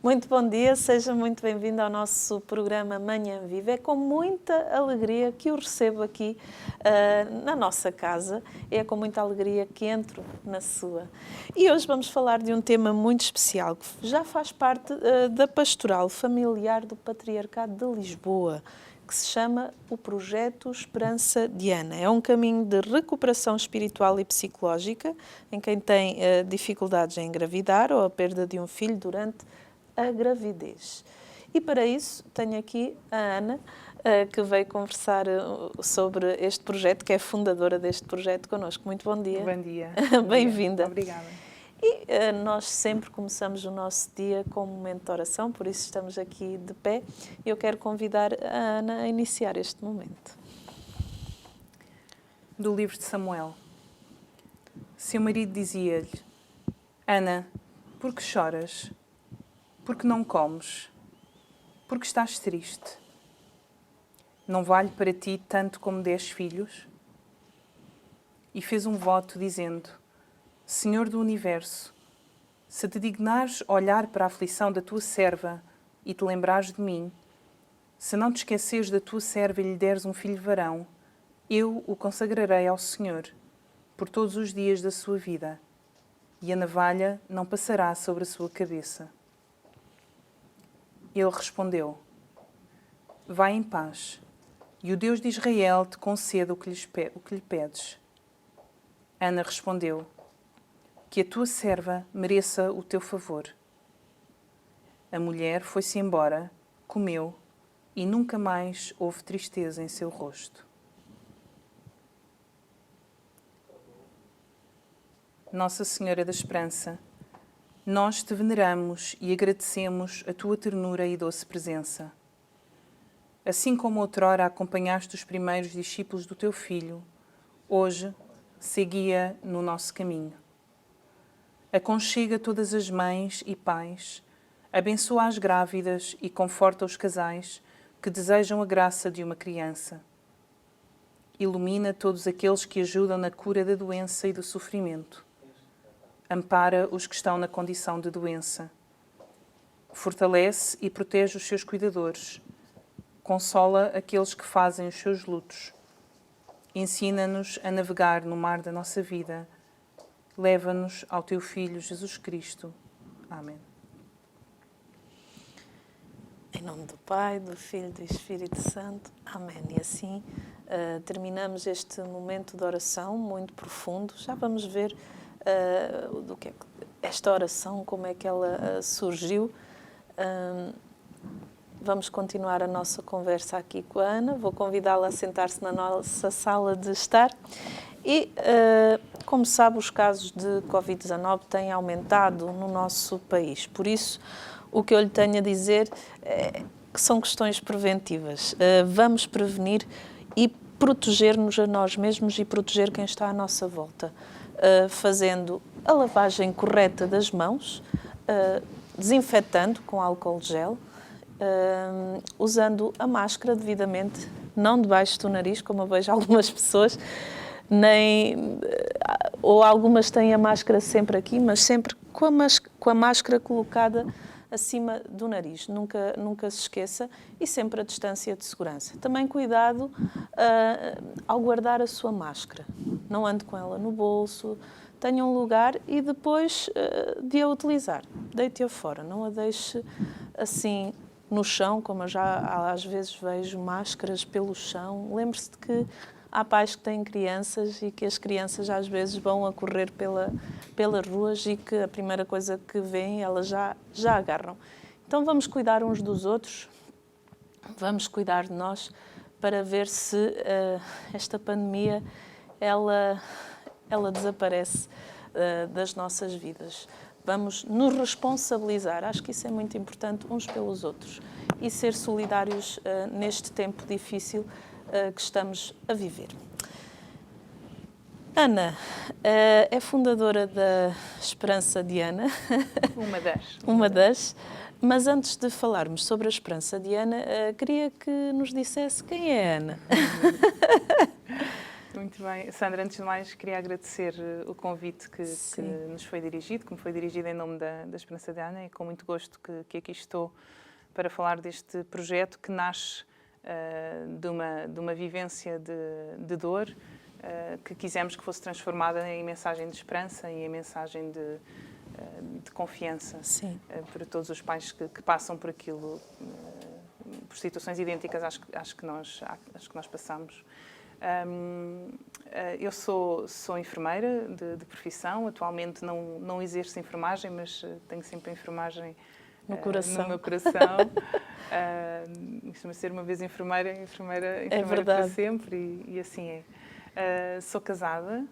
Muito bom dia, seja muito bem-vindo ao nosso programa Manhã Viva. É com muita alegria que o recebo aqui na nossa casa, é com muita alegria que entro na sua. E hoje vamos falar de um tema muito especial, que já faz parte da pastoral familiar do Patriarcado de Lisboa, que se chama o Projeto Esperança de Ana. É um caminho de recuperação espiritual e psicológica em quem tem dificuldades em engravidar ou a perda de um filho durante a gravidez. E para isso tenho aqui a Ana, que veio conversar sobre este projeto, que é fundadora deste projeto connosco. Muito bom dia. Bom dia. Bem-vinda. Obrigada. E nós sempre começamos o nosso dia com um momento de oração, por isso estamos aqui de pé. E eu quero convidar a Ana a iniciar este momento. Do livro de Samuel. Seu marido dizia-lhe: Ana, por que choras? Por que não comes? Por que estás triste? Não vale para ti tanto como 10 filhos? E fez um voto dizendo: Senhor do Universo, se te dignares olhar para a aflição da tua serva e te lembrares de mim, se não te esqueceres da tua serva e lhe deres um filho varão, eu o consagrarei ao Senhor por todos os dias da sua vida, e a navalha não passará sobre a sua cabeça. Ele respondeu: Vai em paz, e o Deus de Israel te conceda o que lhe pedes. Ana respondeu: Que a tua serva mereça o teu favor. A mulher foi-se embora, comeu, e nunca mais houve tristeza em seu rosto. Nossa Senhora da Esperança, nós te veneramos e agradecemos a tua ternura e doce presença. Assim como outrora acompanhaste os primeiros discípulos do teu Filho, hoje seguia no nosso caminho. Aconchega todas as mães e pais, abençoa as grávidas e conforta os casais que desejam a graça de uma criança. Ilumina todos aqueles que ajudam na cura da doença e do sofrimento. Ampara os que estão na condição de doença. Fortalece e protege os seus cuidadores. Consola aqueles que fazem os seus lutos. Ensina-nos a navegar no mar da nossa vida. Leva-nos ao teu Filho Jesus Cristo. Amém. Em nome do Pai, do Filho e do Espírito Santo. Amém. E assim terminamos este momento de oração muito profundo. Já vamos ver do que é esta oração, como é que ela surgiu. Vamos continuar a nossa conversa aqui com a Ana. Vou convidá-la a sentar-se na nossa sala de estar. E, como sabe, os casos de Covid-19 têm aumentado no nosso país. Por isso, o que eu lhe tenho a dizer é que são questões preventivas. Vamos prevenir e proteger-nos a nós mesmos e proteger quem está à nossa volta. Fazendo a lavagem correta das mãos, desinfetando com álcool gel, usando a máscara devidamente, não debaixo do nariz, como eu vejo algumas pessoas, ou algumas têm a máscara sempre aqui, mas sempre com a máscara colocada acima do nariz. Nunca se esqueça, e sempre a distância de segurança. Também cuidado ao guardar a sua máscara. Não ande com ela no bolso, tenha um lugar e depois de a utilizar, deite-a fora. Não a deixe assim no chão, como eu já às vezes vejo máscaras pelo chão. Lembre-se de que há pais que têm crianças e que as crianças às vezes vão a correr pelas ruas e que a primeira coisa que veem elas já agarram. Então vamos cuidar uns dos outros, vamos cuidar de nós para ver se esta pandemia ela desaparece das nossas vidas. Vamos nos responsabilizar, acho que isso é muito importante, uns pelos outros, e ser solidários neste tempo difícil que estamos a viver. Ana é fundadora da Esperança de Ana. Uma das. Mas antes de falarmos sobre a Esperança de Ana, queria que nos dissesse quem é a Ana. Muito bem. Sandra, antes de mais, queria agradecer o convite que nos foi dirigido, que me foi dirigido em nome da Esperança de Ana, e com muito gosto que aqui estou para falar deste projeto que nasce de uma vivência de dor, que quisemos que fosse transformada em mensagem de esperança e em mensagem de confiança para todos os pais que passam por aquilo, por situações idênticas às que nós passamos. Eu sou enfermeira de profissão, atualmente não exerço enfermagem, mas tenho sempre a enfermagem no coração. Costuma ser uma vez enfermeira verdade. para sempre, e assim é. Sou casada,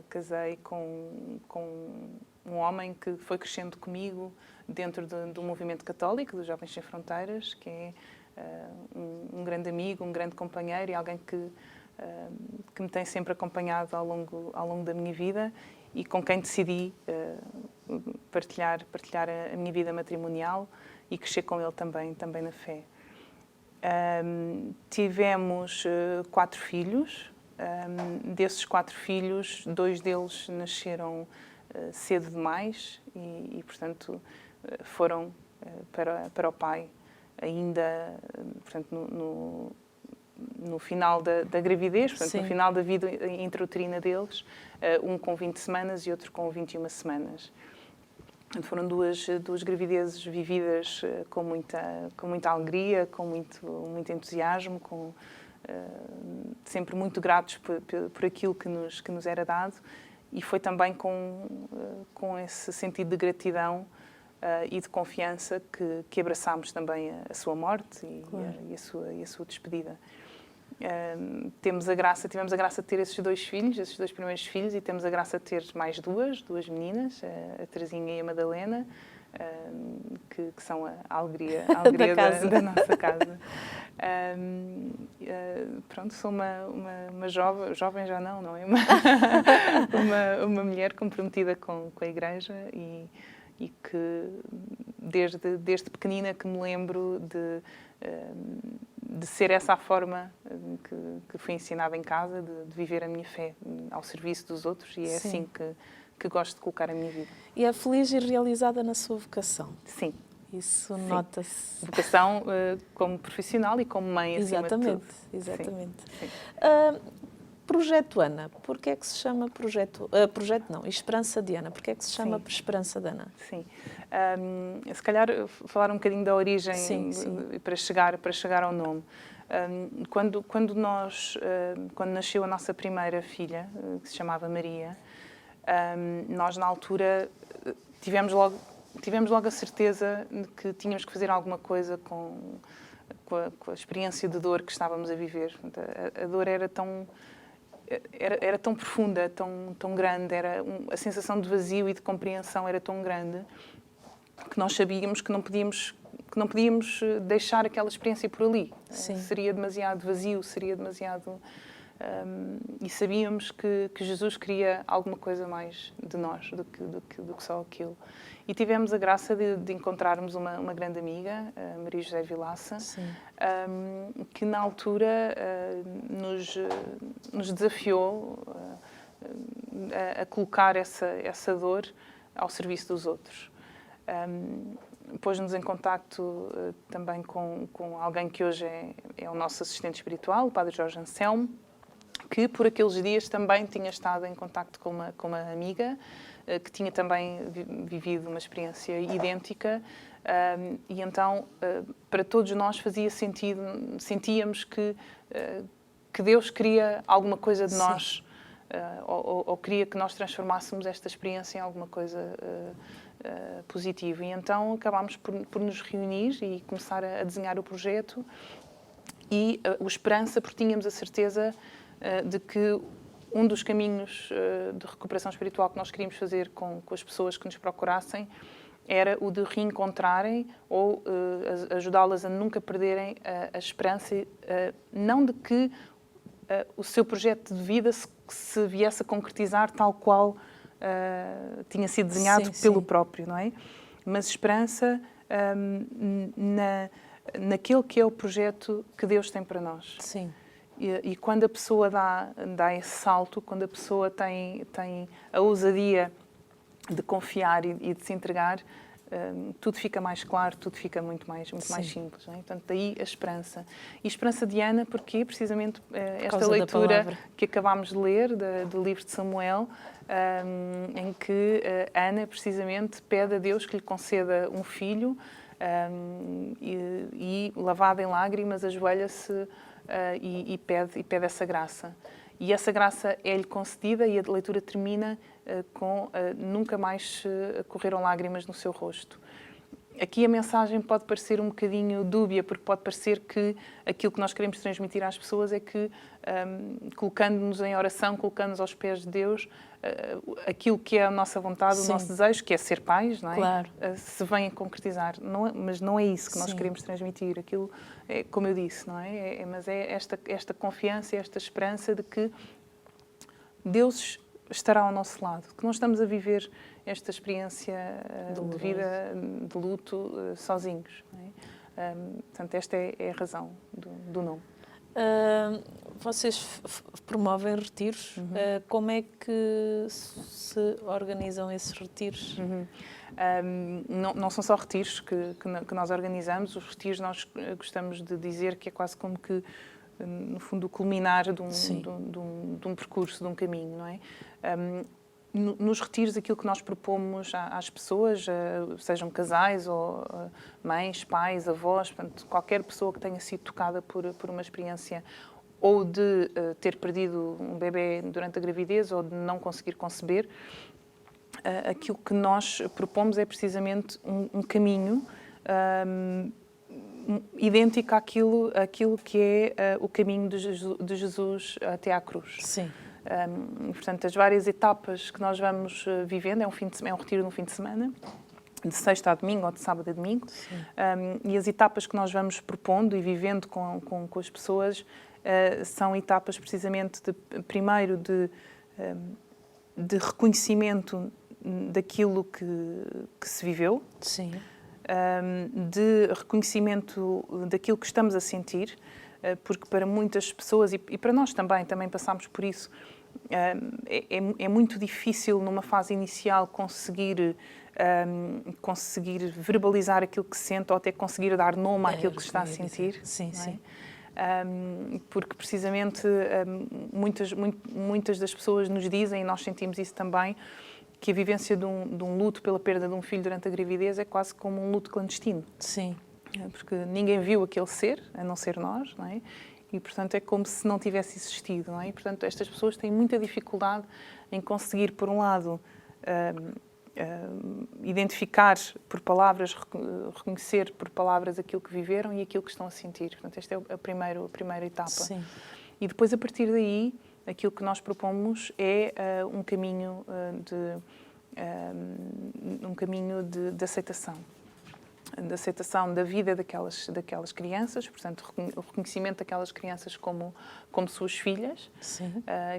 casei com um homem que foi crescendo comigo dentro do movimento católico, dos Jovens Sem Fronteiras, que é um grande amigo, um grande companheiro e alguém que me tem sempre acompanhado ao longo da minha vida e com quem decidi partilhar a minha vida matrimonial e crescer com ele também na fé. Tivemos 4 filhos. Desses 4 filhos, 2 deles nasceram cedo demais e portanto, foram para o pai ainda, portanto, no final da gravidez, portanto, no final da vida intrauterina deles, um com 20 semanas e outro com 21 semanas. Portanto, foram duas gravidezes vividas com muita alegria, com muito entusiasmo, sempre muito gratos por aquilo que nos era dado, e foi também com esse sentido de gratidão e de confiança que abraçámos também a sua morte e a sua despedida. Tivemos a graça de ter esses 2 filhos, esses 2 primeiros filhos, e temos a graça de ter mais duas meninas, a Terezinha e a Madalena, que são a alegria da nossa casa. Pronto, sou uma jovem já não é? Uma mulher comprometida com a Igreja e que desde pequenina que me lembro de ser essa a forma que fui ensinada em casa, de viver a minha fé ao serviço dos outros, e é assim que gosto de colocar a minha vida. E é feliz e realizada na sua vocação? Sim. Isso nota-se. Vocação como profissional e como mãe, acima de tudo. Exatamente. Sim. Projeto Ana, porquê é que se chama Esperança de Ana? Porquê é que se chama Esperança de Ana? Sim. Se calhar falar um bocadinho da origem para chegar ao nome. Quando nasceu a nossa primeira filha, que se chamava Maria, nós na altura tivemos logo a certeza de que tínhamos que fazer alguma coisa com a experiência de dor que estávamos a viver. A dor era tão profunda, tão grande, a sensação de vazio e de compreensão era tão grande que nós sabíamos que não podíamos deixar aquela experiência por ali. Seria demasiado vazio, seria demasiado... e sabíamos que Jesus queria alguma coisa mais de nós do que só aquilo. E tivemos a graça de encontrarmos uma grande amiga, a Maria José Vilaça, que na altura nos desafiou a colocar essa dor ao serviço dos outros. Pôs-nos em contacto também com alguém que hoje é o nosso assistente espiritual, o Padre Jorge Anselmo, que por aqueles dias também tinha estado em contacto com uma amiga que tinha também vivido uma experiência idêntica, e então para todos nós fazia sentido, sentíamos que Deus queria alguma coisa de nós, ou queria que nós transformássemos esta experiência em alguma coisa positiva. E então acabámos por nos reunir e começar a desenhar o projeto e o Esperança, porque tínhamos a certeza de que um dos caminhos de recuperação espiritual que nós queríamos fazer com as pessoas que nos procurassem era o de reencontrarem ou ajudá-las a nunca perderem a esperança, não de que o seu projeto de vida se viesse a concretizar tal qual tinha sido desenhado pelo próprio, não é? Mas esperança naquele que é o projeto que Deus tem para nós. Sim. E quando a pessoa dá esse salto, quando a pessoa tem a ousadia de confiar e de se entregar, tudo fica mais claro, tudo fica muito mais simples. Não é? Portanto, daí a esperança. E esperança de Ana, porque precisamente esta leitura que acabámos de ler, do livro de Samuel, em que Ana precisamente pede a Deus que lhe conceda um filho e lavada em lágrimas, ajoelha-se e pede essa graça. E essa graça é-lhe concedida e a leitura termina com nunca mais correram lágrimas no seu rosto. Aqui a mensagem pode parecer um bocadinho dúbia, porque pode parecer que aquilo que nós queremos transmitir às pessoas é que, colocando-nos em oração, colocando-nos aos pés de Deus, aquilo que é a nossa vontade, o nosso desejo, que é ser pais, não é? Claro. Se vem a concretizar. Mas não é isso que nós queremos transmitir. Aquilo, como eu disse, não é? Mas é esta confiança, esta esperança de que Deus estará ao nosso lado, que não estamos a viver esta experiência de vida, de luto, sozinhos. Não é? Portanto, esta é a razão do nome. Vocês promovem retiros. Como é que se organizam esses retiros? Não são só retiros que nós organizamos. Os retiros nós gostamos de dizer que é quase como que, no fundo, o culminar de um percurso, de um caminho, não é? Nos retiros, aquilo que nós propomos às pessoas, sejam casais ou mães, pais, avós, portanto, qualquer pessoa que tenha sido tocada por uma experiência ou de ter perdido um bebê durante a gravidez ou de não conseguir conceber, aquilo que nós propomos é precisamente um caminho idêntico àquilo que é o caminho de Jesus até à cruz. Sim. Portanto, as várias etapas que nós vamos vivendo, é um retiro no fim de semana, de sexta a domingo ou de sábado a domingo, e as etapas que nós vamos propondo e vivendo com as pessoas são etapas precisamente primeiro de reconhecimento daquilo que se viveu, Sim. De reconhecimento daquilo que estamos a sentir, porque para muitas pessoas, e para nós também passámos por isso, é muito difícil numa fase inicial conseguir verbalizar aquilo que se sente ou até conseguir dar nome àquilo que se está a sentir. Sim, sim. Porque precisamente muitas das pessoas nos dizem, e nós sentimos isso também, que a vivência de um luto pela perda de um filho durante a gravidez é quase como um luto clandestino. Sim. Porque ninguém viu aquele ser, a não ser nós, não é? E, portanto, é como se não tivesse existido, não é? E, portanto, estas pessoas têm muita dificuldade em conseguir, por um lado, identificar por palavras, reconhecer por palavras aquilo que viveram e aquilo que estão a sentir. Portanto, esta é a primeira etapa. Sim. E depois, a partir daí, aquilo que nós propomos é um caminho de aceitação. Da aceitação da vida daquelas crianças, portanto, o reconhecimento daquelas crianças como suas filhas,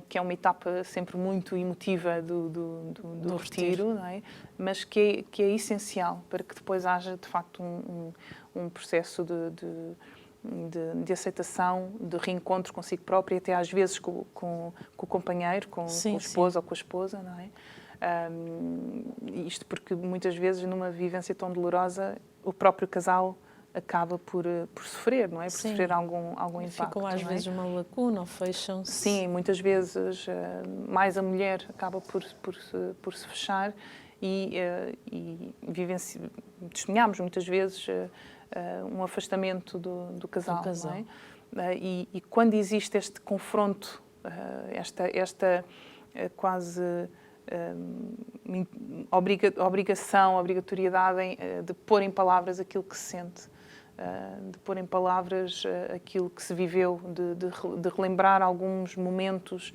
que é uma etapa sempre muito emotiva do retiro, não é? Mas que é essencial para que depois haja, de facto, um processo de aceitação, de reencontro consigo próprio, e até às vezes com o companheiro, com o esposo ou com a esposa, não é? Isto porque muitas vezes numa vivência tão dolorosa o próprio casal acaba por sofrer, não é? Por sofrer algum impacto. Ficam às vezes uma lacuna ou fecham-se. Sim, muitas vezes mais a mulher acaba por se fechar e testemunhamos muitas vezes um afastamento do casal. Não é? E quando existe este confronto, esta quase obrigatoriedade de pôr em palavras aquilo que se sente, de pôr em palavras aquilo que se viveu, de relembrar alguns momentos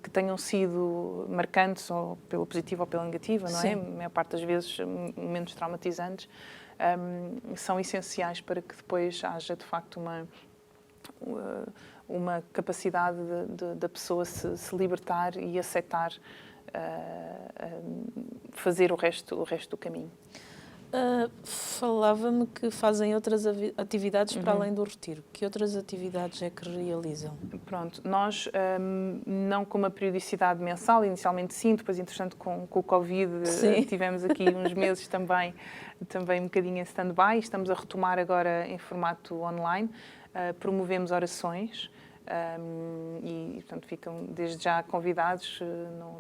que tenham sido marcantes, ou pela positiva ou pela negativa, não é? A maior parte das vezes momentos traumatizantes, são essenciais para que depois haja de facto uma capacidade da pessoa se libertar e aceitar fazer o resto do caminho. Falava-me que fazem outras atividades para além do retiro. Que outras atividades é que realizam? Pronto, nós não com uma periodicidade mensal, inicialmente sim, depois, entretanto, com o Covid, tivemos aqui uns meses também um bocadinho em stand-by. Estamos a retomar agora em formato online. Promovemos orações. E, portanto, ficam desde já convidados,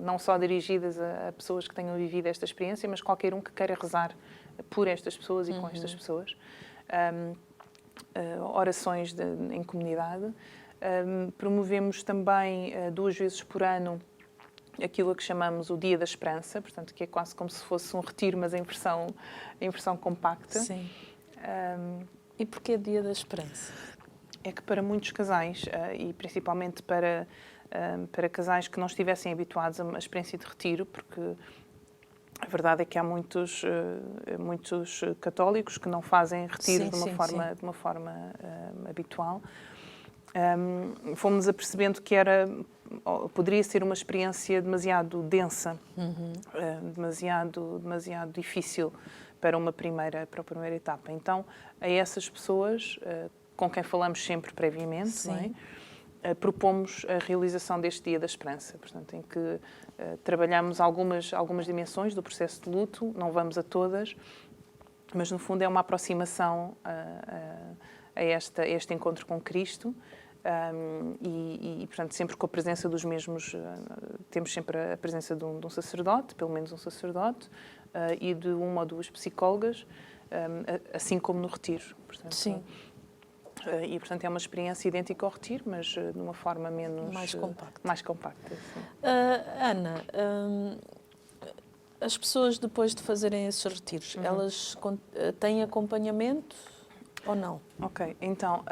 não só dirigidas a pessoas que tenham vivido esta experiência, mas qualquer um que queira rezar por estas pessoas e com estas pessoas. Orações em comunidade. Promovemos também 2 vezes por ano aquilo a que chamamos o Dia da Esperança, portanto, que é quase como se fosse um retiro, mas em versão compacta. Sim. E porquê Dia da Esperança? É que para muitos casais, e principalmente para casais que não estivessem habituados a uma experiência de retiro, porque a verdade é que há muitos católicos que não fazem retiro de uma forma habitual. Fomos apercebendo que poderia ser uma experiência demasiado densa, demasiado difícil para uma primeira etapa. Então, a essas pessoas com quem falamos sempre previamente, não é? Propomos a realização deste Dia da Esperança, portanto, em que trabalhamos algumas dimensões do processo de luto, não vamos a todas, mas no fundo é uma aproximação a este encontro com Cristo. Portanto, sempre com a presença dos mesmos, temos sempre a presença de um sacerdote, pelo menos um sacerdote, e de 1 ou 2 psicólogas, assim como no retiro. Portanto, sim. Portanto, é uma experiência idêntica ao retiro, mas de uma forma menos... Mais compacta, sim. Ana, as pessoas depois de fazerem esses retiros, elas têm acompanhamento ou não? Ok, então,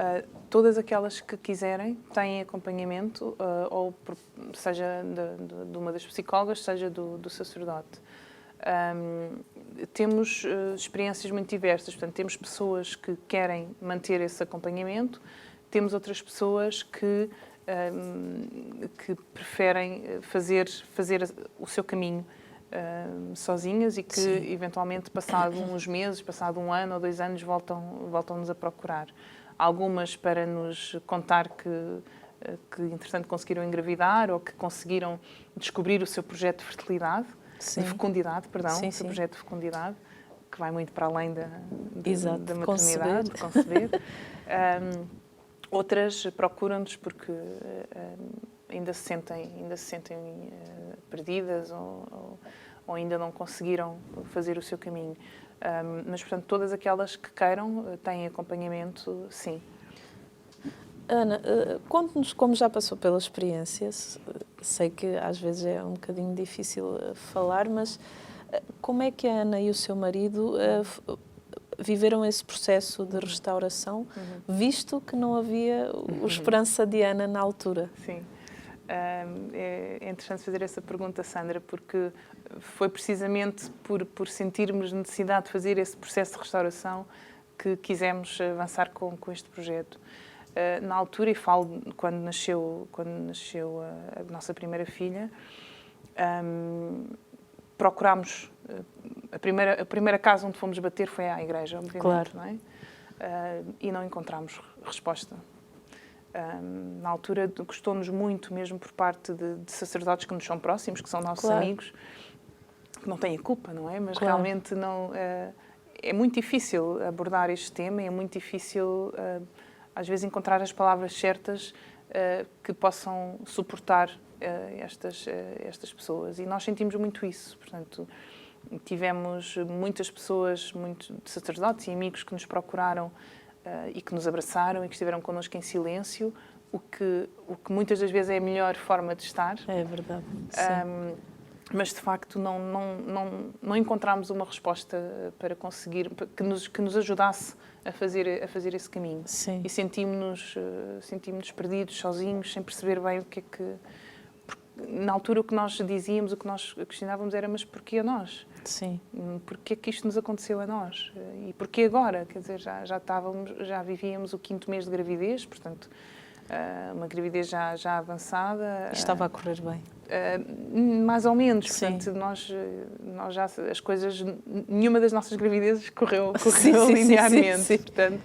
todas aquelas que quiserem têm acompanhamento, ou seja de uma das psicólogas, seja do sacerdote. Temos experiências muito diversas, portanto, temos pessoas que querem manter esse acompanhamento, temos outras pessoas que preferem fazer o seu caminho sozinhas e que, eventualmente, passado uns meses, passado 1 ano ou 2 anos, voltam-nos a procurar. Algumas para nos contar que entretanto, conseguiram engravidar ou que conseguiram descobrir o seu projeto de fertilidade, de fecundidade, o seu projeto de fecundidade, que vai muito para além da maternidade, de conceber. Outras procuram-nos porque ainda se sentem perdidas ou ainda não conseguiram fazer o seu caminho. Mas, portanto, todas aquelas que queiram têm acompanhamento, sim. Ana, conte-nos como já passou pela experiência. Sei que às vezes é um bocadinho difícil falar, mas como é que a Ana e o seu marido viveram esse processo de restauração, visto que não havia o Esperança de Ana na altura? Sim. É interessante fazer essa pergunta, Sandra, porque foi precisamente por sentirmos necessidade de fazer esse processo de restauração que quisemos avançar com este projeto. Na altura, e falo quando nasceu a nossa primeira filha, procurámos. A primeira casa onde fomos bater foi à igreja, obviamente, claro. Não é? E não encontramos resposta. Na altura, custou-nos muito, mesmo por parte de sacerdotes que nos são próximos, que são nossos amigos, que não têm a culpa, não é? Mas realmente não... é muito difícil abordar este tema, é muito difícil, às vezes, encontrar as palavras certas que possam suportar estas pessoas. E nós sentimos muito isso, portanto... Tivemos muitas pessoas, muitos sacerdotes e amigos que nos procuraram e que nos abraçaram e que estiveram connosco em silêncio, o que muitas das vezes é a melhor forma de estar. É verdade. Mas, de facto, não encontramos uma resposta para conseguir, que nos ajudasse a fazer esse caminho. Sim. E sentimos-nos perdidos, sozinhos, sem perceber bem o que é que... Na altura, o que nós dizíamos, o que nós questionávamos era: mas porquê a nós? Sim. Porquê que isto nos aconteceu a nós? E porquê agora? Quer dizer, já vivíamos o 5º mês de gravidez, portanto, uma gravidez já avançada. E estava a correr bem. Mais ou menos, Sim. portanto, nós já as coisas, nenhuma das nossas gravidezes correu Sim, linearmente, sim. portanto,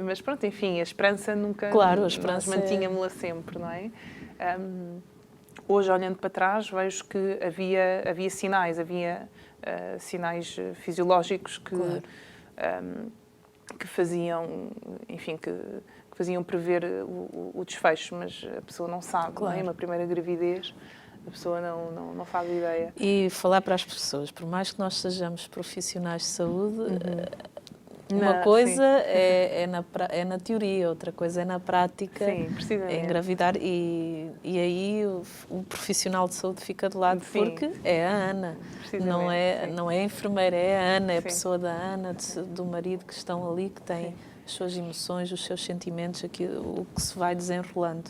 mas pronto, enfim, a esperança nunca, Claro, a esperança nós mantínhamos-la sempre, não é? Hoje, olhando para trás, vejo que havia sinais, sinais fisiológicos que, Claro. que faziam, enfim, que faziam prever o desfecho, mas a pessoa não sabe, Claro. não é? Uma primeira gravidez, a pessoa não faz ideia. E falar para as pessoas, por mais que nós sejamos profissionais de saúde, uma Não, coisa é na teoria, outra coisa é na prática, sim, precisamente. é engravidar, e aí o profissional de saúde fica de lado, Sim. porque é a Ana, não é a enfermeira, é a Ana, é a pessoa da Ana, do marido que estão ali, que tem as suas emoções, os seus sentimentos, o que se vai desenrolando.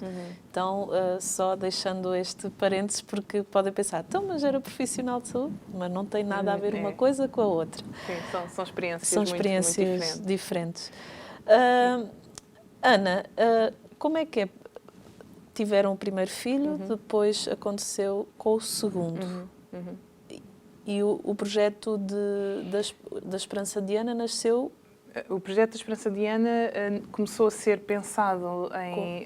Então, só deixando este parênteses, porque podem pensar, então, mas era profissional de saúde, mas não tem nada a ver uma coisa com a outra. Sim, são experiências, São experiências muito diferentes. Ana, como é que é? Tiveram o primeiro filho, depois aconteceu com o segundo. E o projeto da Esperança de Ana nasceu... O projeto da Esperança de Ana começou a ser pensado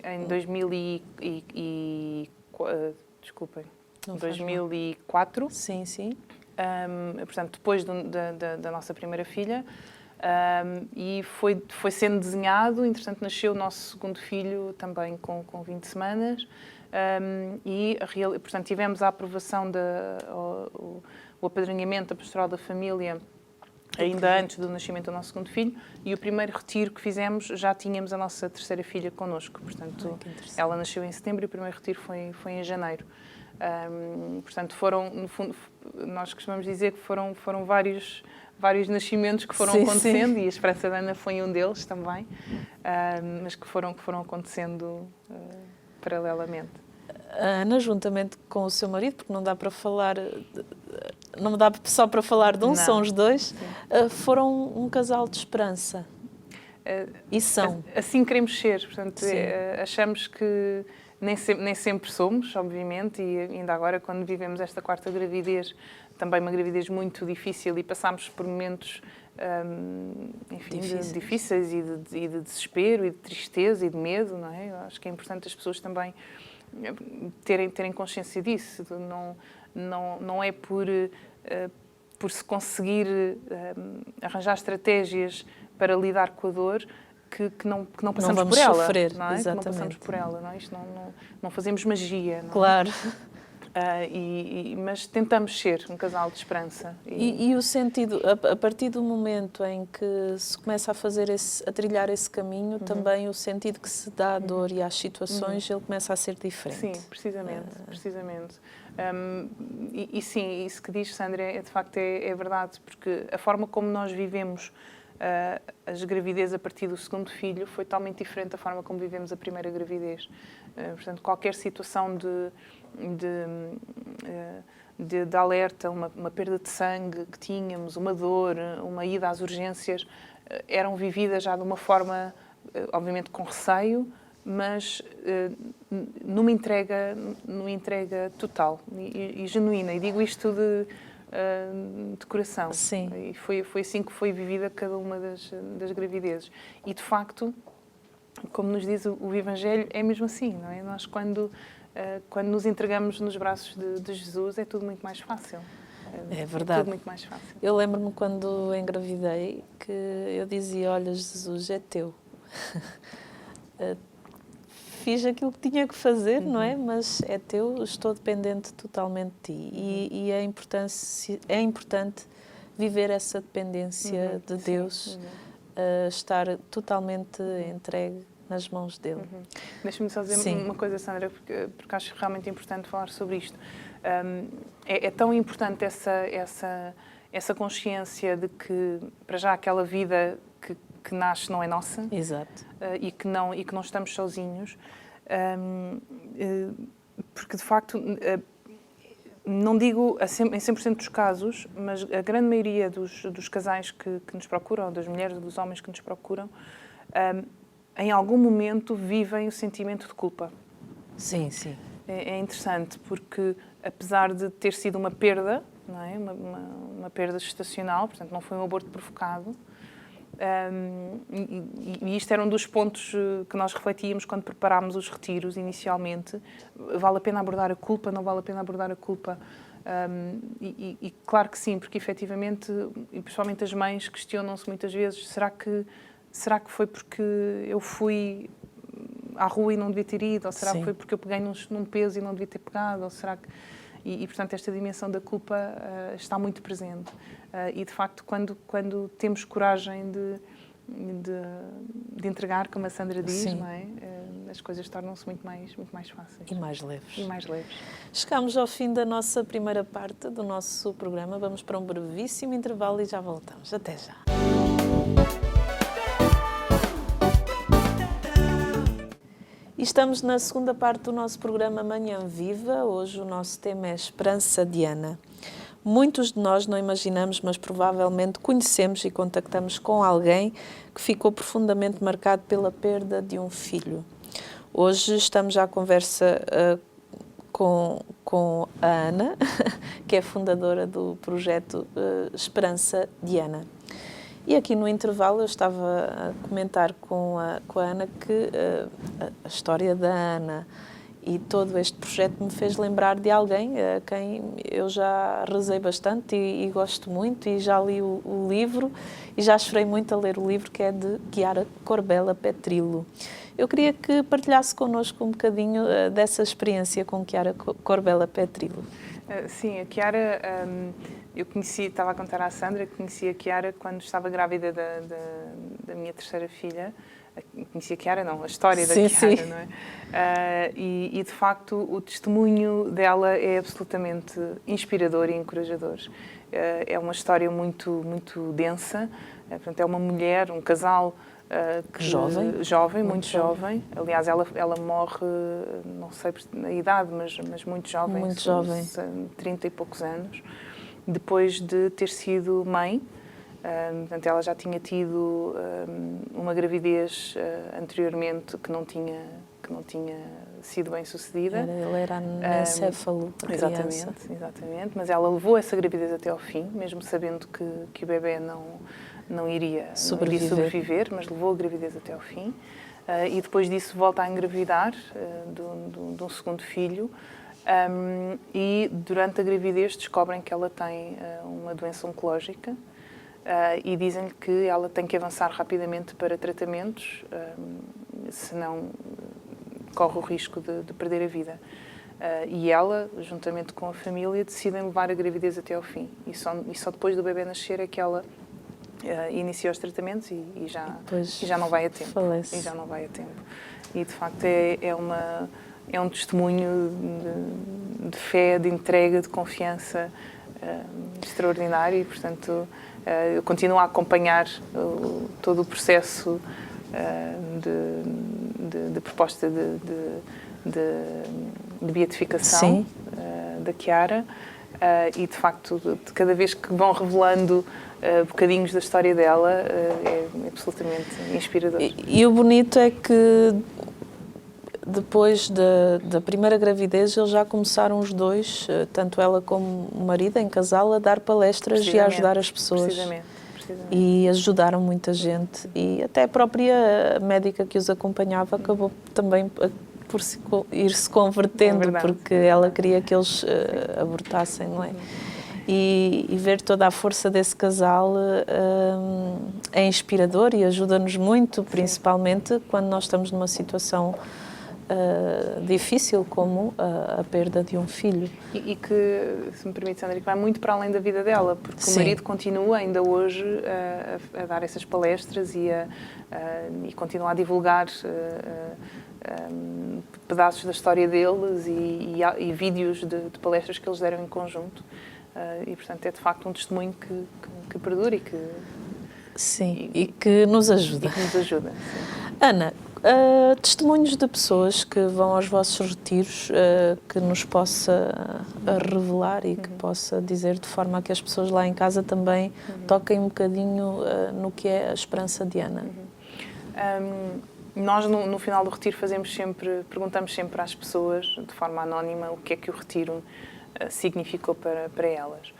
em 2004. Sim, sim. Portanto, depois da nossa primeira filha. E foi sendo desenhado, entretanto nasceu o nosso segundo filho também com 20 semanas. Portanto, tivemos a aprovação, o apadrinhamento da Pastoral da Família ainda antes do nascimento do nosso segundo filho, e o primeiro retiro que fizemos já tínhamos a nossa terceira filha connosco. Portanto, ela nasceu em setembro e o primeiro retiro foi em janeiro. Portanto, no fundo, nós costumamos dizer que foram vários nascimentos que foram acontecendo, e a Esperança de Ana foi um deles também, mas que foram acontecendo paralelamente. A Ana, juntamente com o seu marido, porque não dá só para falar de um, são os dois, foram um casal de esperança. E são. Assim queremos ser, portanto, achamos que nem sempre somos, obviamente, e ainda agora, quando vivemos esta quarta gravidez, também uma gravidez muito difícil, e passámos por momentos difíceis e de desespero, e de tristeza e de medo, não é? Eu acho que é importante as pessoas também terem consciência disso. Não é por se conseguir arranjar estratégias para lidar com a dor que não passamos por ela. Sofrer, não é? exatamente. Que não passamos por ela, não é? Isto não fazemos magia. Não é? Claro. Mas tentamos ser um casal de esperança. E o sentido, a partir do momento em que se começa a trilhar esse caminho, também o sentido que se dá à dor e às situações, ele começa a ser diferente. Sim, precisamente. Sim, isso que diz, Sandra, de facto é verdade, porque a forma como nós vivemos as gravidez a partir do segundo filho foi totalmente diferente da forma como vivemos a primeira gravidez. Portanto, qualquer situação de alerta, uma perda de sangue que tínhamos, uma dor, uma ida às urgências, eram vividas já de uma forma, obviamente com receio, mas numa entrega total e genuína. E digo isto de coração. Sim. E foi assim que foi vivida cada uma das gravidezes. E, de facto, como nos diz o Evangelho, é mesmo assim, não é? Nós, quando nos entregamos nos braços de Jesus, é tudo muito mais fácil. É verdade. É tudo muito mais fácil. Eu lembro-me quando engravidei que eu dizia, olha, Jesus, é teu. Fiz aquilo que tinha que fazer, não é? Mas é teu, estou dependente totalmente de ti. E é importante viver essa dependência de Deus, estar totalmente entregue nas mãos dele. Deixa-me só dizer uma coisa, Sandra, porque acho realmente importante falar sobre isto. É tão importante essa consciência de que, para já, aquela vida que nasce não é nossa. Exato. E que não estamos sozinhos, porque de facto, não digo em 100% dos casos, mas a grande maioria dos casais que nos procuram, das mulheres, dos homens que nos procuram, em algum momento vivem o sentimento de culpa. Sim, sim. É interessante porque, apesar de ter sido uma perda, não é? Uma perda gestacional, portanto não foi um aborto provocado, e isto era um dos pontos que nós refletíamos quando preparámos os retiros inicialmente. Vale a pena abordar a culpa? Não vale a pena abordar a culpa? E claro que sim, porque efetivamente, e principalmente as mães, questionam-se muitas vezes: será que foi porque eu fui à rua e não devia ter ido? Ou será que foi porque eu peguei num peso e não devia ter pegado? Ou será que... portanto, esta dimensão da culpa está muito presente. E, de facto, quando temos coragem de entregar, como a Sandra diz, não é? As coisas tornam-se muito mais fáceis. E mais leves. E mais leves. Chegamos ao fim da nossa primeira parte do nosso programa. Vamos para um brevíssimo intervalo e já voltamos. Até já. E estamos na segunda parte do nosso programa Manhã Viva. Hoje o nosso tema é Esperança de Ana. Muitos de nós não imaginamos, mas provavelmente conhecemos e contactamos com alguém que ficou profundamente marcado pela perda de um filho. Hoje estamos à conversa com a Ana, que é fundadora do projeto Esperança de Ana. E aqui no intervalo eu estava a comentar com a Ana que a história da Ana e todo este projeto me fez lembrar de alguém a quem eu já rezei bastante e gosto muito, e já li o livro e já chorei muito a ler o livro, que é de Chiara Corbella Petrillo. Eu queria que partilhasse connosco um bocadinho dessa experiência com Chiara Corbella Petrillo. Sim, a Chiara, eu conheci, estava a contar à Sandra que conheci a Chiara quando estava grávida da minha terceira filha. Conheci a Chiara, não, a história da Chiara, não é? E, de facto, o testemunho dela é absolutamente inspirador e encorajador. É uma história muito densa. Portanto, é uma mulher, um casal muito jovem. Aliás, ela morre, não sei a idade, mas muito jovem. Muito jovem. 30 e poucos anos, depois de ter sido mãe. Portanto, ela já tinha tido uma gravidez anteriormente que não tinha sido bem sucedida. Ele era anencéfalo, a criança. Exatamente. Mas ela levou essa gravidez até ao fim, mesmo sabendo que o bebê não iria sobreviver, mas levou a gravidez até ao fim. E depois disso volta a engravidar de um segundo filho. E durante a gravidez descobrem que ela tem uma doença oncológica. E dizem-lhe que ela tem que avançar rapidamente para tratamentos, senão corre o risco de perder a vida. E ela, juntamente com a família, decidem levar a gravidez até ao fim. E só depois do bebê nascer é que ela inicia os tratamentos e já não vai a tempo. Falece. E já não vai a tempo. E, de facto, é um testemunho de fé, de entrega, de confiança extraordinário e, portanto, eu continuo a acompanhar todo o processo de proposta de beatificação da Chiara e, de facto, de cada vez que vão revelando bocadinhos da história dela, é absolutamente inspirador. E o bonito é que depois da primeira gravidez, eles já começaram os dois, tanto ela como o marido, em casal, a dar palestras e a ajudar as pessoas. Precisamente. E ajudaram muita gente. E até a própria médica que os acompanhava acabou também por ir se convertendo, porque ela queria que eles abortassem, não é? E ver toda a força desse casal é inspirador e ajuda-nos muito, principalmente quando nós estamos numa situação difícil como a perda de um filho. E que, se me permite, Sandra, que vai muito para além da vida dela, porque o marido continua ainda hoje a dar essas palestras e continua a divulgar pedaços da história deles e vídeos de palestras que eles deram em conjunto. E, portanto, é de facto um testemunho que perdura e que... Sim, e que nos ajuda. Sim. Ana, testemunhos de pessoas que vão aos vossos retiros, que nos possa revelar e que possa dizer de forma a que as pessoas lá em casa também toquem um bocadinho no que é a esperança de Ana. Nós, no final do retiro, perguntamos sempre às pessoas, de forma anónima, o que é que o retiro significou para elas.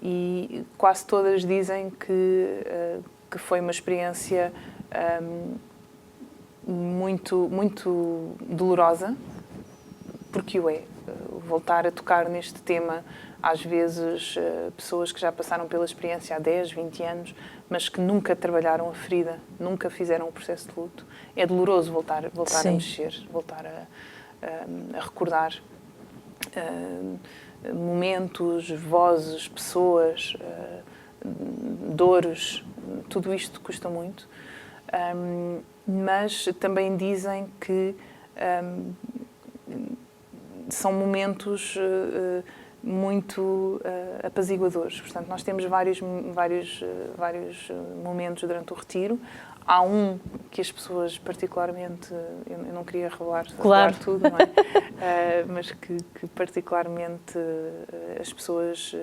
E quase todas dizem que foi uma experiência muito, muito dolorosa, porque o é. Voltar a tocar neste tema, às vezes, pessoas que já passaram pela experiência há 10, 20 anos, mas que nunca trabalharam a ferida, nunca fizeram o processo de luto. É doloroso voltar a mexer, voltar a recordar momentos, vozes, pessoas, dores, tudo isto custa muito. Mas também dizem que são momentos muito apaziguadores. Portanto, nós temos vários momentos durante o retiro. Há um que as pessoas particularmente, eu não queria revelar tudo, não é? Mas que particularmente as pessoas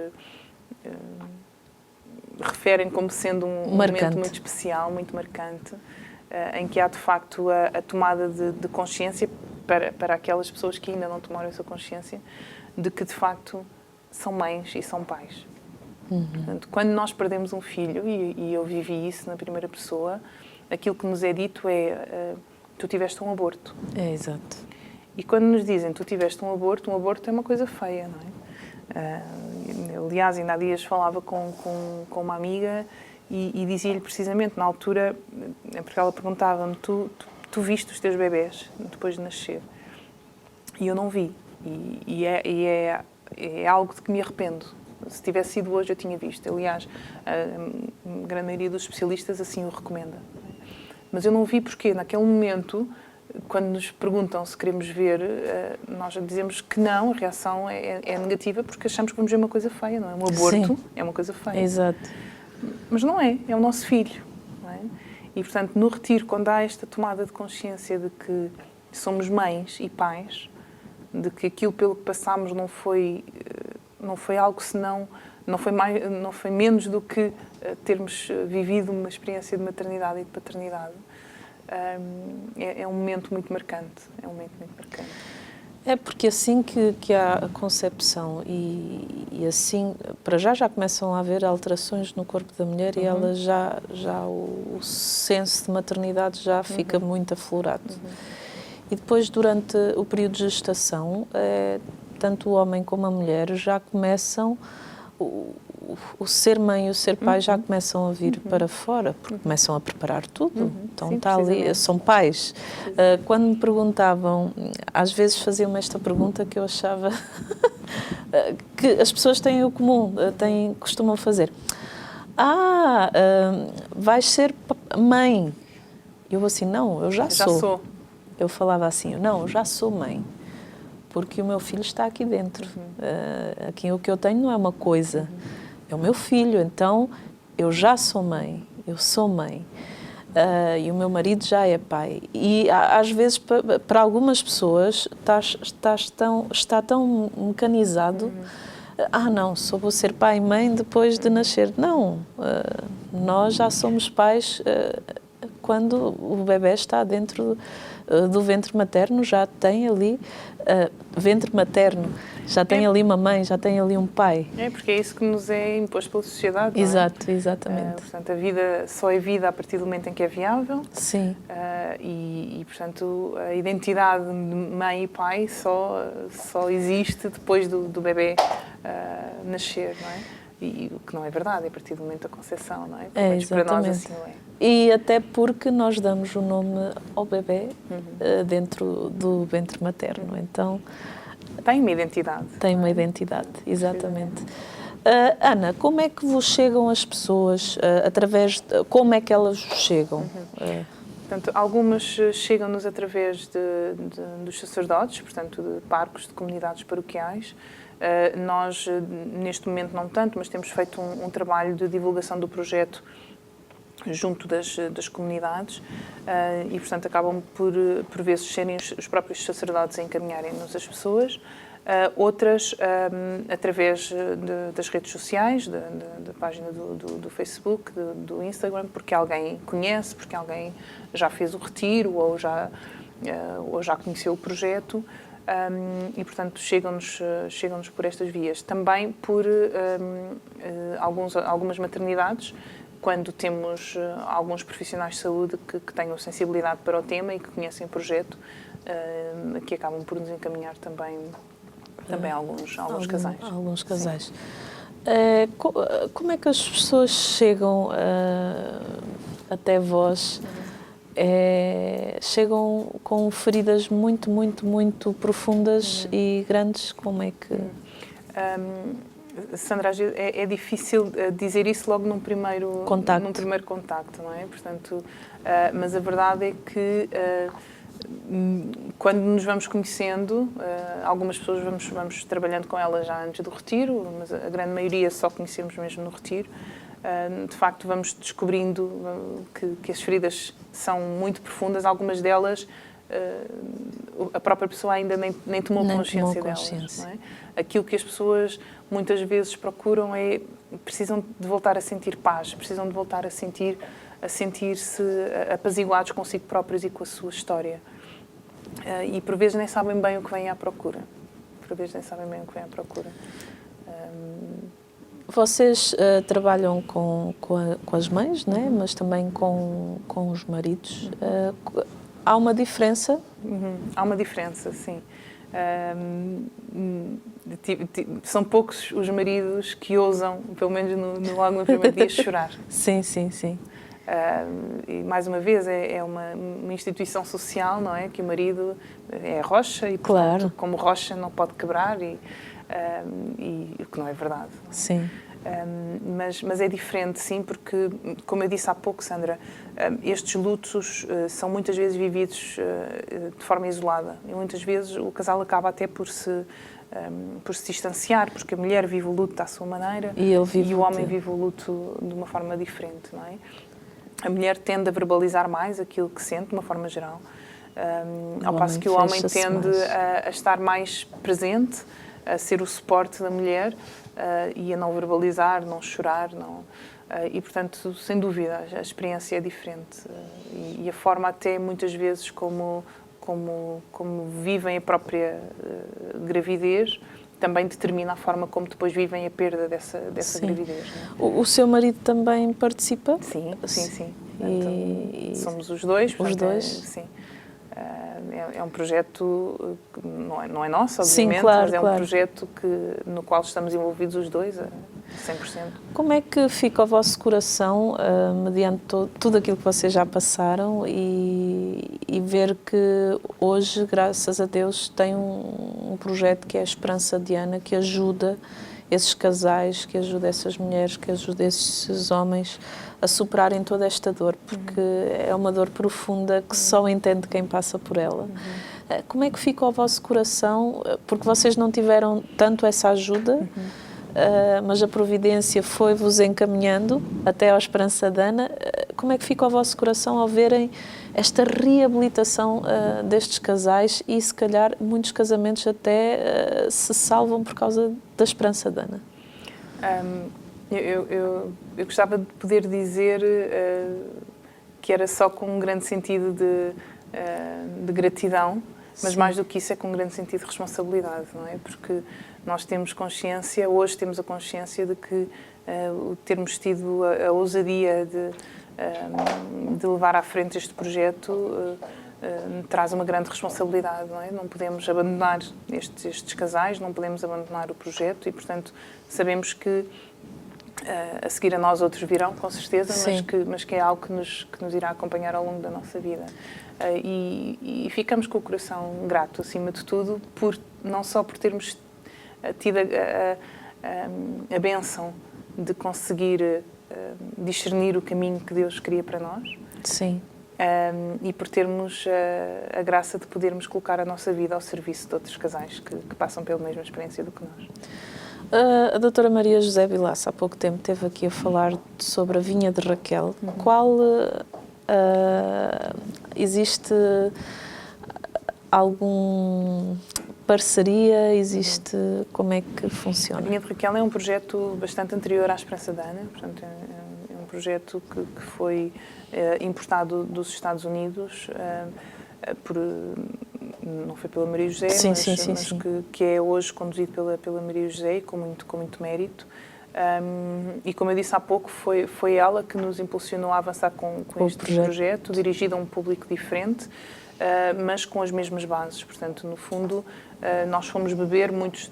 referem como sendo um momento muito especial, muito marcante, em que há de facto a tomada de consciência para aquelas pessoas que ainda não tomaram essa consciência de que de facto são mães e são pais. Portanto, quando nós perdemos um filho, e eu vivi isso na primeira pessoa, aquilo que nos é dito é tu tiveste um aborto. É, exato. E quando nos dizem tu tiveste um aborto é uma coisa feia, não é? Aliás, ainda há dias falava com uma amiga e dizia-lhe precisamente na altura, porque ela perguntava-me, tu viste os teus bebés depois de nascer? E eu não vi. E é algo de que me arrependo. Se tivesse sido hoje, eu tinha visto. Aliás, a grande maioria dos especialistas assim o recomenda. Mas eu não vi porque, naquele momento, quando nos perguntam se queremos ver, nós dizemos que não, a reação é negativa porque achamos que vamos ver uma coisa feia, não é? Um aborto é uma coisa feia. Exato. Mas não é o nosso filho. Não é? E, portanto, no retiro, quando há esta tomada de consciência de que somos mães e pais, de que aquilo pelo que passámos não foi algo senão, não foi menos do que termos vivido uma experiência de maternidade e de paternidade, é um momento muito marcante. É um momento muito marcante. É porque assim que há a concepção e assim, para já começam a haver alterações no corpo da mulher e ela já o senso de maternidade já fica muito aflorado. E depois, durante o período de gestação, tanto o homem como a mulher já começam, o ser mãe e o ser pai já começam a vir para fora, porque começam a preparar tudo. Então, sim, está ali, são pais. Quando me perguntavam, às vezes faziam-me esta pergunta que eu achava que as pessoas têm o comum, costumam fazer. Vais ser mãe. Eu assim, não, eu já sou. Eu falava assim, não, eu já sou mãe, porque o meu filho está aqui dentro. Aqui o que eu tenho não é uma coisa, é o meu filho, então eu já sou mãe, eu sou mãe. E o meu marido já é pai. E às vezes, para algumas pessoas, está tão mecanizado, não, só vou ser pai e mãe depois de nascer. Não, nós já somos pais quando o bebê está dentro do ventre materno, já tem ali ventre materno, já tem ali uma mãe, já tem ali um pai. É, porque é isso que nos é imposto pela sociedade, não é? Exato, exatamente. Portanto, a vida só é vida a partir do momento em que é viável. Sim. Portanto, a identidade de mãe e pai só existe depois do bebê nascer, não é? E o que não é verdade, é a partir do momento da concepção, não é? Exatamente. Para nós assim não é. E até porque nós damos o nome ao bebê dentro do ventre materno, então... Tem uma identidade. Tem uma identidade, exatamente. Ana, como é que vos chegam as pessoas, como é que elas vos chegam? Portanto, algumas chegam-nos através dos sacerdotes, portanto, de parcos, de comunidades paroquiais. Nós, neste momento, não tanto, mas temos feito um trabalho de divulgação do projeto junto das comunidades e, portanto, acabam por vezes serem os próprios sacerdotes a encaminharem-nos as pessoas. outras através das redes sociais, da página do Facebook, do Instagram, porque alguém conhece, porque alguém já fez o retiro ou já conheceu o projeto. E, portanto, chegam-nos por estas vias. Também por algumas maternidades, quando temos alguns profissionais de saúde que tenham sensibilidade para o tema e que conhecem o projeto, que acabam por nos encaminhar também alguns casais. Alguns casais. Como é que as pessoas chegam até vós? Chegam com feridas muito, muito, muito profundas e grandes? Como é que... Sandra, é difícil dizer isso logo num primeiro contacto, não é? Portanto, mas a verdade é que quando nos vamos conhecendo, algumas pessoas vamos trabalhando com elas já antes do retiro, mas a grande maioria só conhecemos mesmo no retiro. De facto, vamos descobrindo que as feridas são muito profundas, algumas delas a própria pessoa ainda nem tomou consciência delas. Não é? Aquilo que as pessoas muitas vezes procuram precisam de voltar a sentir paz, precisam de voltar a sentir-se apaziguados consigo próprios e com a sua história. E por vezes nem sabem bem o que vêm à procura. Vocês trabalham com as mães, né? Mas também com os maridos. Há uma diferença? Há uma diferença, sim. São poucos os maridos que ousam, pelo menos logo no primeiro dia, chorar. Sim, sim, sim. E mais uma vez é uma instituição social, não é? Que o marido é rocha e, portanto, claro, como rocha não pode quebrar e o que não é verdade. Sim. Mas é diferente, sim, porque, como eu disse há pouco, Sandra, estes lutos são muitas vezes vividos de forma isolada e muitas vezes o casal acaba até por se distanciar, porque a mulher vive o luto à sua maneira e o homem vive o luto de uma forma diferente, não é? A mulher tende a verbalizar mais aquilo que sente, de uma forma geral, ao passo que o homem tende a estar mais presente, a ser o suporte da mulher e a não verbalizar, não chorar, e, portanto, sem dúvida, a experiência é diferente. E a forma até, muitas vezes, como vivem a própria gravidez, também determina a forma como depois vivem a perda dessa gravidez. Não é? O seu marido também participa? Sim. Portanto, somos os dois. Os dois? Sim. É um projeto que não é nosso, obviamente, sim, claro, mas é claro. um projeto no qual estamos envolvidos os dois a 100%. Como é que fica o vosso coração mediante tudo aquilo que vocês já passaram e ver que hoje, graças a Deus, tem um projeto que é a Esperança de Ana, que ajuda esses casais, que ajuda essas mulheres, que ajuda esses homens a superarem toda esta dor, porque é uma dor profunda que só entende quem passa por ela. Como é que fica o vosso coração? Porque vocês não tiveram tanto essa ajuda, mas a providência foi-vos encaminhando até à Esperança de Ana. Como é que fica o vosso coração ao verem esta reabilitação destes casais e, se calhar, muitos casamentos até se salvam por causa da Esperança de Ana? Eu gostava de poder dizer que era só com um grande sentido de gratidão, mas mais do que isso é com um grande sentido de responsabilidade, não é? Porque nós temos consciência, hoje temos a consciência de que termos tido a ousadia de levar à frente este projeto traz uma grande responsabilidade, não é? Não podemos abandonar estes casais, não podemos abandonar o projeto e, portanto, sabemos que a seguir a nós outros virão, com certeza, mas que é algo que nos irá acompanhar ao longo da nossa vida. E ficamos com o coração grato, acima de tudo, não só por termos tido a bênção de conseguir discernir o caminho que Deus queria para nós. Sim. E por termos a graça de podermos colocar a nossa vida ao serviço de outros casais que passam pela mesma experiência do que nós. A doutora Maria José Vilaça, há pouco tempo, esteve aqui a falar sobre a vinha de Raquel. Qual existe algum parceria? Existe... Como é que A funciona? Vinha de Raquel é um projeto bastante anterior à Esperança de Ana, portanto é um projeto que foi importado dos Estados Unidos, não foi pela Maria José, Sim, mas, sim, sim, mas sim. Que é hoje conduzido pela Maria José com muito mérito. E como eu disse há pouco, foi ela que nos impulsionou a avançar com este projeto, dirigido a um público diferente, mas com as mesmas bases. Portanto, no fundo, nós fomos beber muitos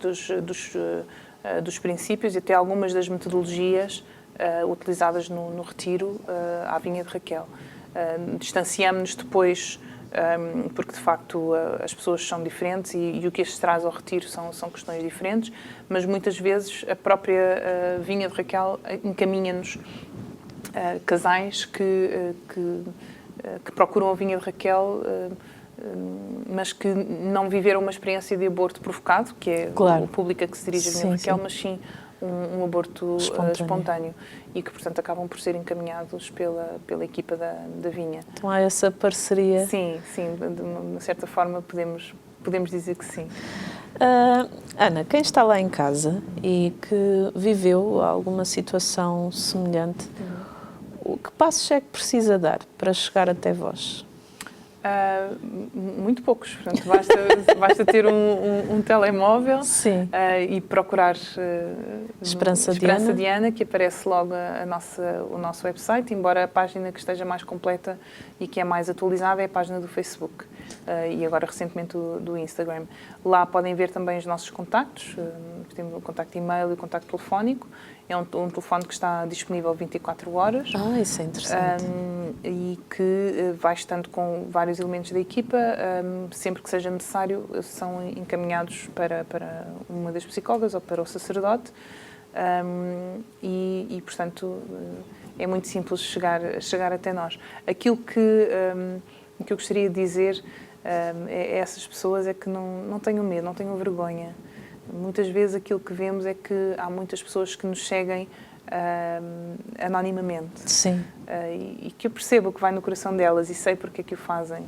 dos princípios e até algumas das metodologias utilizadas no retiro à Vinha de Raquel. Distanciamos-nos depois, porque de facto as pessoas são diferentes e o que as traz ao retiro são questões diferentes, mas muitas vezes a própria Vinha de Raquel encaminha-nos casais que procuram a Vinha de Raquel, mas que não viveram uma experiência de aborto provocado, que é Claro. o público a que se dirige a Vinha de Raquel, Sim. mas sim um aborto espontâneo e que, portanto, acabam por ser encaminhados pela equipa da Vinha. Então há essa parceria. Sim, de uma certa forma podemos dizer que sim. Ana, quem está lá em casa e que viveu alguma situação semelhante, que passos é que precisa dar para chegar até vós? Muito poucos. Portanto, basta ter um telemóvel e procurar Esperança de Ana, que aparece logo o nosso website, embora a página que esteja mais completa e que é mais atualizada é a página do Facebook e agora recentemente do Instagram. Lá podem ver também os nossos contactos, temos o contacto e-mail e o contacto telefónico. É um telefone que está disponível 24 horas. Isso é interessante. E que vai estando com vários elementos da equipa, sempre que seja necessário, são encaminhados para uma das psicólogas ou para o sacerdote. E portanto, é muito simples chegar até nós. Aquilo que eu gostaria de dizer a essas pessoas é que não tenham medo, não tenham vergonha. Muitas vezes aquilo que vemos é que há muitas pessoas que nos seguem anonimamente. Sim. E que eu percebo o que vai no coração delas e sei porque é que o fazem.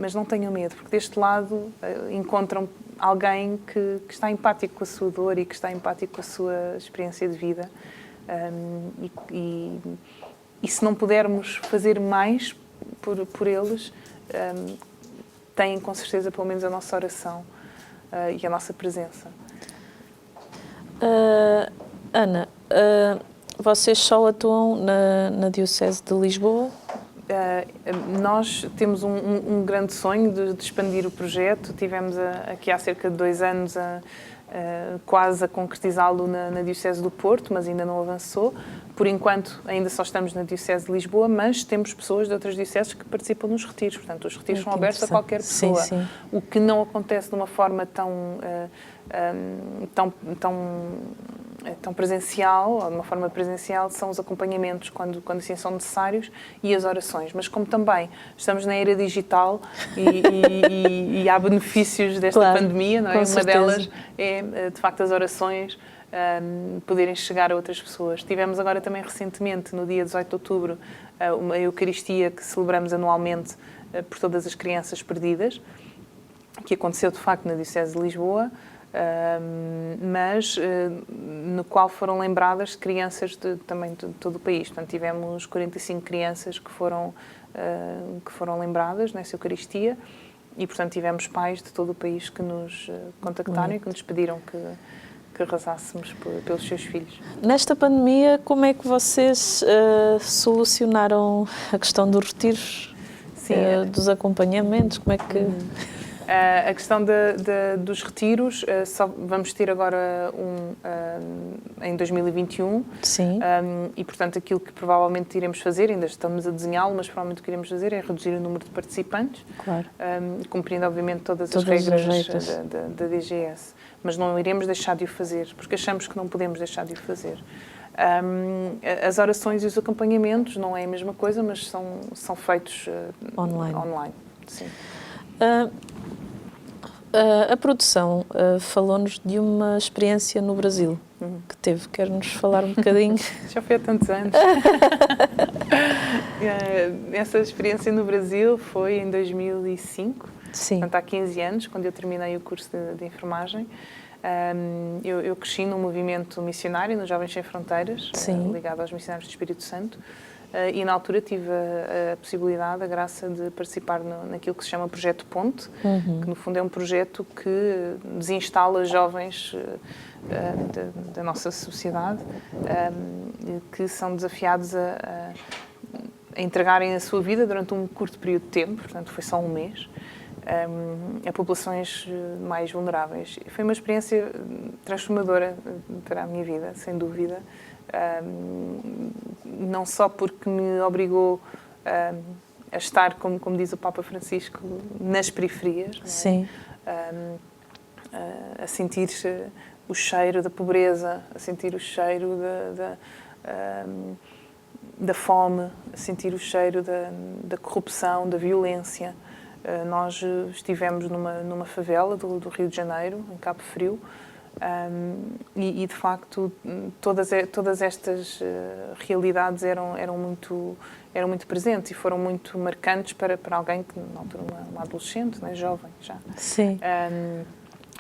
Mas não tenham medo, porque deste lado encontram alguém que está empático com a sua dor e que está empático com a sua experiência de vida. E se não pudermos fazer mais por eles, têm com certeza pelo menos a nossa oração e a nossa presença. Ana, vocês só atuam na Diocese de Lisboa? Nós temos um grande sonho de expandir o projeto. Tivemos aqui há cerca de 2 anos quase a concretizá-lo na Diocese do Porto, mas ainda não avançou. Por enquanto, ainda só estamos na Diocese de Lisboa, mas temos pessoas de outras dioceses que participam nos retiros. Portanto, os retiros são abertos a qualquer pessoa. Sim. O que não acontece de uma forma tão presencial, ou de uma forma presencial, são os acompanhamentos quando assim são necessários e as orações. Mas como também estamos na era digital e há benefícios desta pandemia, não é? Uma delas é, de facto, as orações poderem chegar a outras pessoas. Tivemos agora também recentemente, no dia 18 de outubro, uma Eucaristia que celebramos anualmente por todas as crianças perdidas, que aconteceu de facto na Diocese de Lisboa, mas no qual foram lembradas crianças também de todo o país. Portanto, tivemos 45 crianças que foram lembradas nessa Eucaristia e, portanto, tivemos pais de todo o país que nos contactaram e que nos pediram que rezássemos pelos seus filhos. Nesta pandemia, como é que vocês solucionaram a questão dos retiros, dos acompanhamentos? Como é que... A questão dos retiros, só vamos ter agora em 2021. Sim. E, portanto, aquilo que provavelmente iremos fazer, ainda estamos a desenhá-lo, mas provavelmente o que iremos fazer é reduzir o número de participantes, claro. Cumprindo, obviamente, todas as regras da DGS. Mas não iremos deixar de o fazer, porque achamos que não podemos deixar de o fazer. As orações e os acompanhamentos não é a mesma coisa, mas são feitos online. Sim. A produção falou-nos de uma experiência no Brasil que teve. Quer-nos falar um bocadinho? Já foi há tantos anos. Essa experiência no Brasil foi em 2005. Sim. Portanto, há 15 anos, quando eu terminei o curso de enfermagem, eu cresci num movimento missionário, nos Jovens Sem Fronteiras, ligado aos missionários do Espírito Santo, e na altura tive a possibilidade, a graça de participar naquilo que se chama Projeto Ponte, que no fundo é um projeto que desinstala jovens da nossa sociedade, que são desafiados a entregarem a sua vida durante um curto período de tempo, portanto foi só um mês, a populações mais vulneráveis. Foi uma experiência transformadora para a minha vida, sem dúvida, não só porque me obrigou a estar, como diz o Papa Francisco, nas periferias, Sim. A sentir o cheiro da pobreza, a sentir o cheiro da fome, a sentir o cheiro da corrupção, da violência. Nós estivemos numa favela do Rio de Janeiro, em Cabo Frio, e de facto todas estas realidades eram muito presentes e foram muito marcantes para alguém que na altura uma adolescente, né, jovem já. Sim.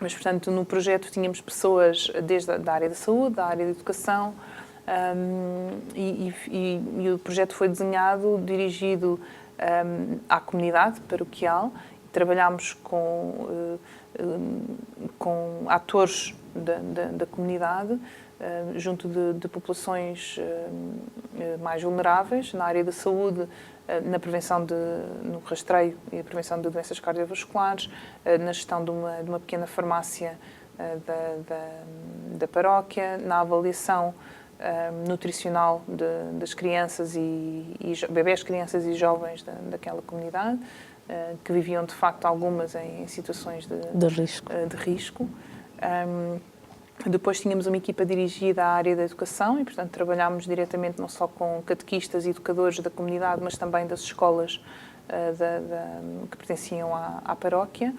Mas portanto no projeto tínhamos pessoas desde da área da saúde, da área da educação, e o projeto foi desenhado, dirigido à comunidade paroquial. Trabalhámos com atores da comunidade, junto de populações mais vulneráveis, na área da saúde, na prevenção no rastreio e a prevenção de doenças cardiovasculares, na gestão de uma pequena farmácia da paróquia, na avaliação nutricional das crianças bebés, crianças e jovens daquela comunidade, que viviam de facto algumas em situações de risco. Depois tínhamos uma equipa dirigida à área da educação e, portanto, trabalhámos diretamente não só com catequistas e educadores da comunidade, mas também das escolas que pertenciam à paróquia.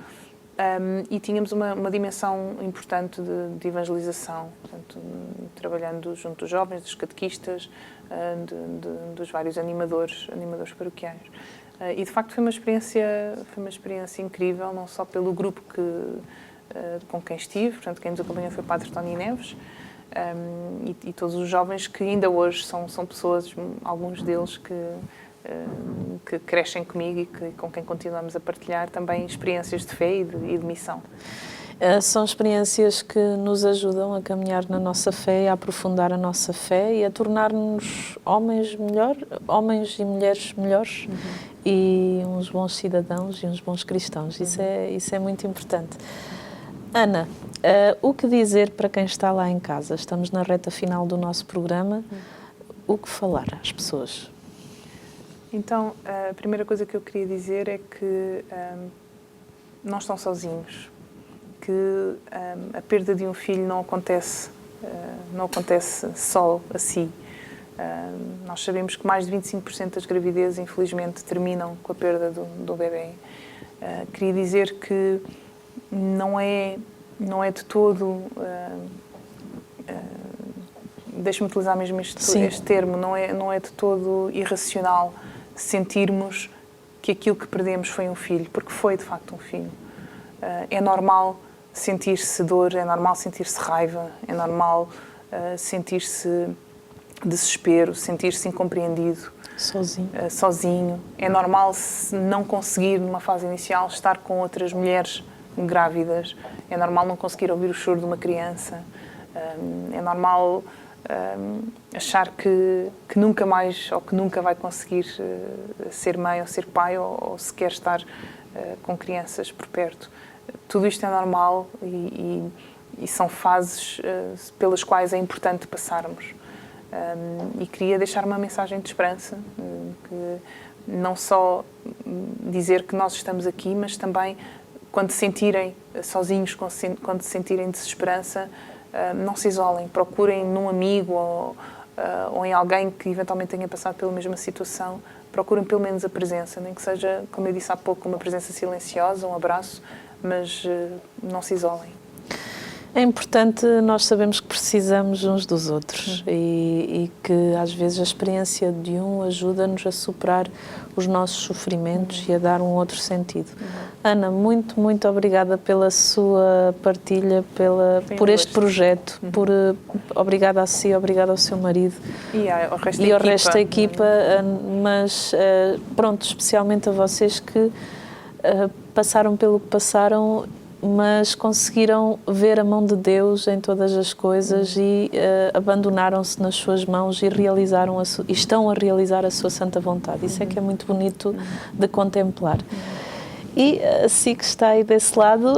E tínhamos uma dimensão importante de evangelização, portanto, trabalhando junto dos jovens, dos catequistas, dos vários animadores paroquiais. E de facto foi uma experiência incrível, não só pelo grupo com quem estive, portanto quem nos acompanhou foi o Padre Tony Neves, e todos os jovens que ainda hoje são pessoas, alguns deles que crescem comigo e com quem continuamos a partilhar também experiências de fé e de missão. São experiências que nos ajudam a caminhar na nossa fé, a aprofundar a nossa fé e a tornar-nos homens e mulheres melhores, e uns bons cidadãos e uns bons cristãos. Isso é muito importante. Ana, o que dizer para quem está lá em casa? Estamos na reta final do nosso programa. O que falar às pessoas? Então, a primeira coisa que eu queria dizer é que não estão sozinhos, que a perda de um filho não acontece só assim. Nós sabemos que mais de 25% das gravidezes, infelizmente, terminam com a perda do bebê. Queria dizer que não é de todo, deixe-me utilizar mesmo este termo, não é de todo irracional sentirmos que aquilo que perdemos foi um filho, porque foi de facto um filho. É normal sentir-se dor, é normal sentir-se raiva, é normal sentir-se desespero, sentir-se incompreendido, sozinho. É normal não conseguir, numa fase inicial, estar com outras mulheres grávidas. É normal não conseguir ouvir o choro de uma criança. É normal achar que nunca mais ou que nunca vai conseguir ser mãe ou ser pai ou sequer estar com crianças por perto. Tudo isto é normal e são fases pelas quais é importante passarmos. E queria deixar uma mensagem de esperança, que não só dizer que nós estamos aqui, mas também quando se sentirem sozinhos, quando se sentirem desesperança, não se isolem, procurem num amigo ou em alguém que eventualmente tenha passado pela mesma situação, procurem pelo menos a presença, nem que seja, como eu disse há pouco, uma presença silenciosa, um abraço, mas não se isolem. É importante, nós sabemos que precisamos uns dos outros e que às vezes a experiência de um ajuda-nos a superar os nossos sofrimentos e a dar um outro sentido. Ana, muito, muito obrigada pela sua partilha, por este projeto, obrigada a si, obrigada ao seu marido e ao resto da equipa, mas pronto, especialmente a vocês que passaram pelo que passaram, mas conseguiram ver a mão de Deus em todas as coisas e abandonaram-se nas suas mãos e estão a realizar a sua santa vontade. Isso é que é muito bonito de contemplar. E a si que está aí desse lado,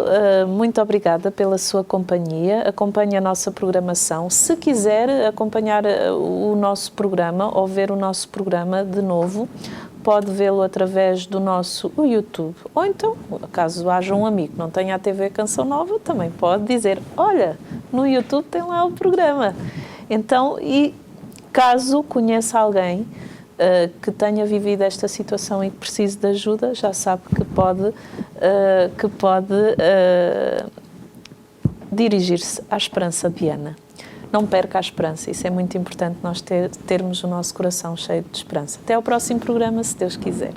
muito obrigada pela sua companhia. Acompanhe a nossa programação. Se quiser acompanhar o nosso programa ou ver o nosso programa de novo, pode vê-lo através do nosso YouTube. Ou então, caso haja um amigo que não tenha a TV Canção Nova, também pode dizer, olha, no YouTube tem lá o programa. Então, e caso conheça alguém que tenha vivido esta situação e que precise de ajuda, já sabe que pode dirigir-se à Esperança de Viana. Não perca a esperança, isso é muito importante, nós termos o nosso coração cheio de esperança. Até ao próximo programa, se Deus quiser.